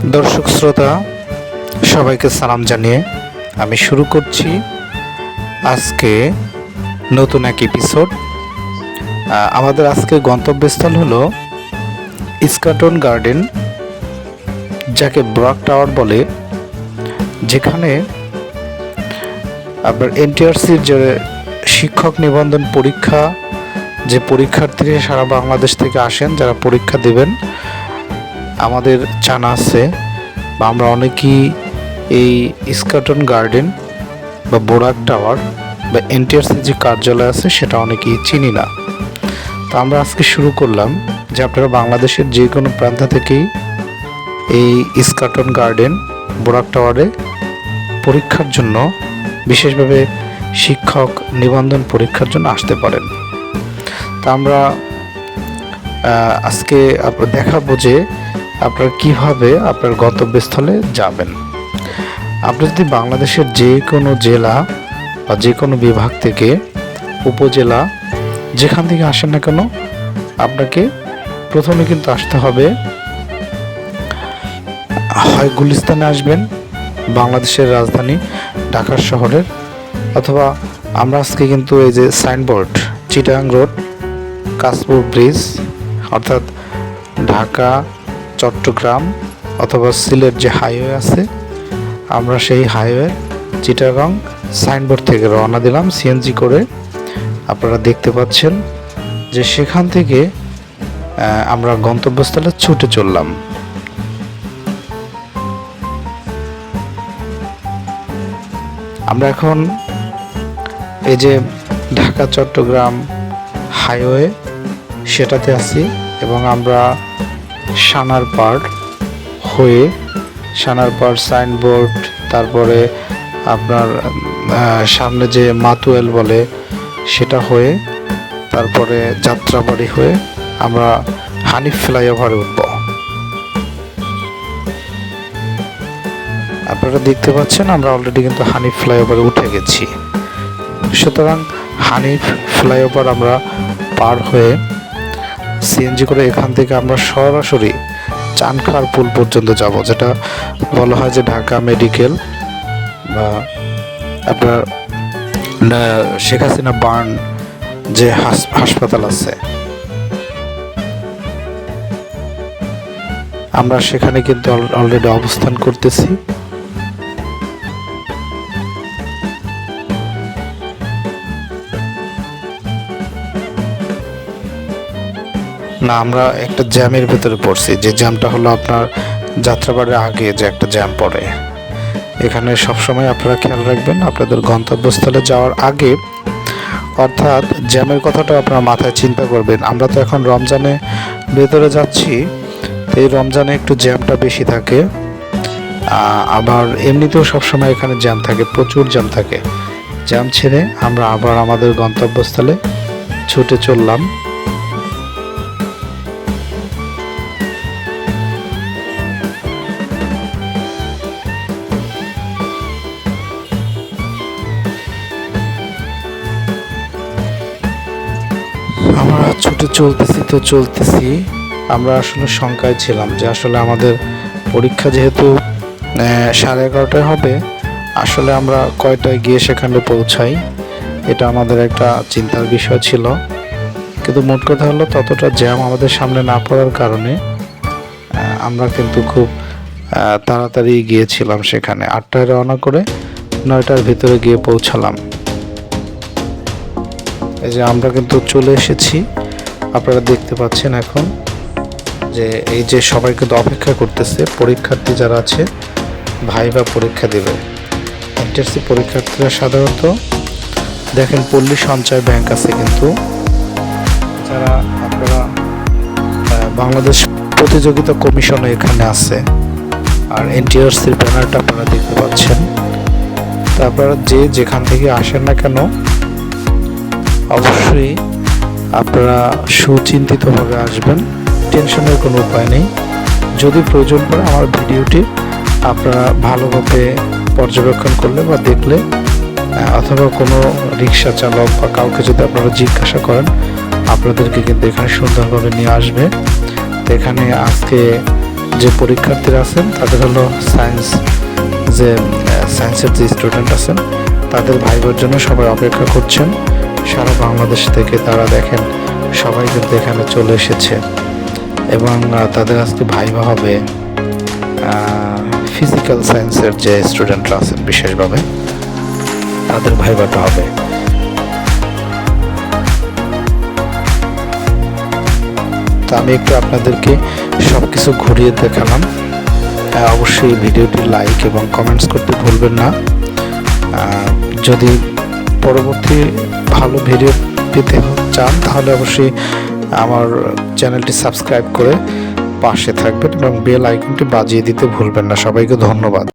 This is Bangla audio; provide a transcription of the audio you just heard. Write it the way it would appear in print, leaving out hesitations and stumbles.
দর্শক শ্রোতা সবাইকে সালাম জানিয়ে আমি শুরু করছি আজকে নতুন এক এপিসোড। আমাদের আজকে গন্তব্যস্থল হলো ইস্কাটন গার্ডেন, যাকে ব্রক টাওয়ার বলে, যেখানে আপনার এনটিআরসির যে শিক্ষক নিবন্ধন পরীক্ষা, যে পরীক্ষার্থীরা সারা বাংলাদেশ থেকে আসেন যারা পরীক্ষা দেবেন, আমাদের জানা আছে বা আমরা অনেকেই এই ইস্কাটন গার্ডেন বা বোরাক টাওয়ার বা এনটিআরসি যে কার্যালয় আছে সেটা অনেকেই চিনি না। তো আমরা আজকে শুরু করলাম যে আপনারা বাংলাদেশের যে কোনো প্রান্ত থেকেই এই ইস্কাটন গার্ডেন বোরাক টাওয়ারে পরীক্ষার জন্য, বিশেষভাবে শিক্ষক নিবন্ধন পরীক্ষার জন্য আসতে পারেন। তা আমরা আজকে দেখাবো যে আপনারা কিভাবে আপনার গন্তব্যস্থলে যাবেন। আপনি যদি বাংলাদেশের যে কোনো জেলা বা যে কোনো বিভাগ থেকে, উপজেলা, যেখান থেকে আসেন না কেন, আপনাকে প্রথমে কিন্তু আসতে হবে, হয় গুলিস্তানে আসবেন, বাংলাদেশের রাজধানী ঢাকা শহরের, অথবা আমরা আজকে কিন্তু এই যে signboard Chittagong road Kashpur bridge, অর্থাৎ ঢাকা চট্টগ্রাম অথবা সিলেট যে হাইওয়ে আছে, আমরা সেই হাইওয়ে চিটাগাং সাইনবোর্ড থেকে রওনা দিলাম সিএনজি করে। আপনারা দেখতে পাচ্ছেন যে সেখান থেকে আমরা গন্তব্যস্থলে ছুটে চললাম। আমরা এখন এই যে ঢাকা চট্টগ্রাম হাইওয়ে সেটাতে আছি এবং আমরা সানার পাড় হয়ে, সানার পাড় সাইনবোর্ড, তারপরে আপনার সামনে যে মাতুয়েল বলে সেটা হয়ে, তারপরে যাত্রাবাড়ি হয়ে আমরা হানিফ ফ্লাইওভারে উঠব। আপনারা দেখতে পাচ্ছেন আমরা অলরেডি কিন্তু হানিফ ফ্লাইওভারে উঠে গেছি। সুতরাং হানিফ ফ্লাইওভার আমরা পার হয়ে সিএনজি করে এখান থেকে আমরা সরাসরি চানখার পুল পর্যন্ত যাব, যেটা বলা হয় যে ঢাকা মেডিকেল বা আপনার শেখ হাসিনা বার্ন যে হাসপাতাল আছে, আমরা সেখানে কিন্তু অলরেডি অবস্থান করতেছি। না, আমরা একটা জ্যামের ভেতরে পড়ছি, যে জ্যামটা হলো আপনার যাত্রাবাড়ির আগে যে একটা জ্যাম পড়ে। এখানে সবসময় আপনারা খেয়াল রাখবেন আপনাদের গন্তব্যস্থলে যাওয়ার আগে, অর্থাৎ জ্যামের কথাটা আপনারা মাথায় চিন্তা করবেন। আমরা তো এখন রমজানে ভেতরে যাচ্ছি, এই রমজানে একটু জ্যামটা বেশি থাকে, আবার এমনিতেও সবসময় এখানে জ্যাম থাকে, প্রচুর জ্যাম থাকে। জ্যাম ছেড়ে আমরা আবার আমাদের গন্তব্যস্থলে ছুটে চললাম। আমরা ছুটে চলতেছি। আমরা আসলে শঙ্কায় ছিলাম যে আসলে আমাদের পরীক্ষা যেহেতু 11:30টায় হবে, আসলে আমরা কয়টায় গিয়ে সেখানে পৌঁছাই, এটা আমাদের একটা চিন্তার বিষয় ছিল। কিন্তু মোট কথা হলো ততটা জ্যাম আমাদের সামনে না পড়ার কারণে আমরা কিন্তু খুব তাড়াতাড়ি গিয়েছিলাম সেখানে। 8টায় রওনা করে 9টার ভিতরে গিয়ে পৌঁছালাম। এই যে আমরা কিন্তু চলে এসেছি, আপনারা দেখতে পাচ্ছেন এখন যে এই যে সবাই কিন্তু অপেক্ষা করতেছে, পরীক্ষার্থী যারা আছে ভাইভা পরীক্ষা দেবে। এনটিআরসি পরীক্ষার্থীরা সাধারণত দেখেন পল্লী সঞ্চয় ব্যাংক আছে, কিন্তু যারা আপনারা বাংলাদেশ প্রতিযোগিতা কমিশনে এখানে আছে, আর এনটিআরসির ব্যানারটা আপনারা দেখতে পাচ্ছেন। তা আপনারা যে যেখান থেকে আসেন না কেন, অবশ্যই আপনারা সুচিন্তিতভাবে আসবেন, টেনশনের কোনো উপায় নেই। যদি প্রয়োজন পড়ে আমার ভিডিওটি আপনারা ভালোভাবে পর্যবেক্ষণ করলে বা দেখলে, অথবা কোনো রিক্সা চালক বা কাউকে যদি আপনারা জিজ্ঞাসা করেন, আপনাদেরকে কিন্তু এখানে সুন্দরভাবে নিয়ে আসবে। তো এখানে আজকে যে পরীক্ষার্থীরা আছেন তাদের হলো সায়েন্সের যে স্টুডেন্ট আছেন তাদের ভাইবার জন্য সবাই অপেক্ষা করছেন। সারা বাংলাদেশ থেকে তারা দেখেন সবাই কিন্তু এখানে চলে এসেছে এবং তাদের আজকে ভাইবা হবে ফিজিক্যাল সায়েন্সের যে স্টুডেন্টরা আছেন বিশেষভাবে তাদের ভাইবাটা হবে। তো আমি একটু আপনাদেরকে সব কিছু ঘুরিয়ে দেখালাম। অবশ্যই ভিডিওটি লাইক এবং কমেন্টস করতে ভুলবেন না। যদি পরবর্তী ভালো ভিডিও পেতে চান তাহলে অবশ্যই আমার চ্যানেলটি সাবস্ক্রাইব করে পাশে থাকবেন এবং বেল আইকনটি বাজিয়ে দিতে ভুলবেন না। সবাইকে ধন্যবাদ।